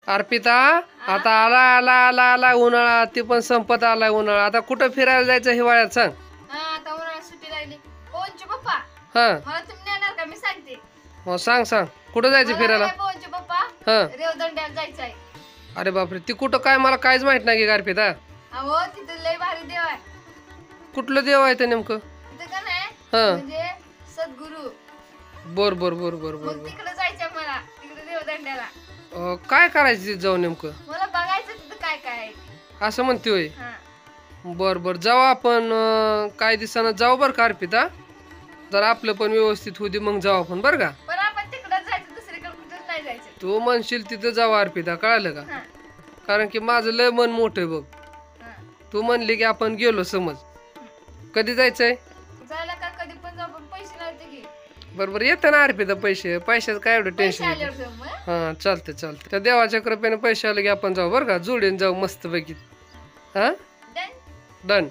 अर्पिता आता आला आला आला आला उन्हाळा ते पण संपत आलाय उन्हाळा आता कुठं फिरायला जायचं हिवाळ्यात सांग आता उन्हाळ्यात सुट्टी लागली पवनचे पप्पा हा मला तुम्ही नेणार का मी सांगते हो सांग सांग कुठं जायचं फिरायला पवनचे पप्पा हा रेवदंड्याला जायचंय अरे बापरे ती कुठं काय मला काहीच माहित नाही की अर्पिता अहो तिथे लय भारी देव आहे कुठलं देव आहे ते नेमकं तिथे का नाही हा म्हणजे सद्गुरू बर बर बर बर बर मग तिकडे जायचंय मला तिकडे रेवदंड्याला काय करायचं तिथं जाऊन नेमकं मला बघायचं तिथं काय काय आहे ते. असं म्हणते होय हा बर बर जाऊ आपण काही दिवसानं जाऊ बरं का अर्पिता जर आपलं पण व्यवस्थित होऊ दे मग जाऊ आपण बरं का पण आपण तिकडे जायचं दुसरीकडे कुठेच नाही जायचं तू म्हणशील तिथं जाऊ अर्पिता कळालं का हा कारण की माझं लय मन मोठं आहे बघ हा तू म्हणली की आपण गेलो समज कधी जायचंय जायला का कधी पण जाऊ पण पैसे नव्हते की बरोबर येतं ना अर्पिता पैशाचं काय एवढं पैसे टेन्शन आल्यावर जाऊ मग. हा चालते चालते त्या देवाच्या कृपेने पैसे आले की आपण जाऊ बरं का जोडीन जाऊ मस्त पैकी हा Done? डन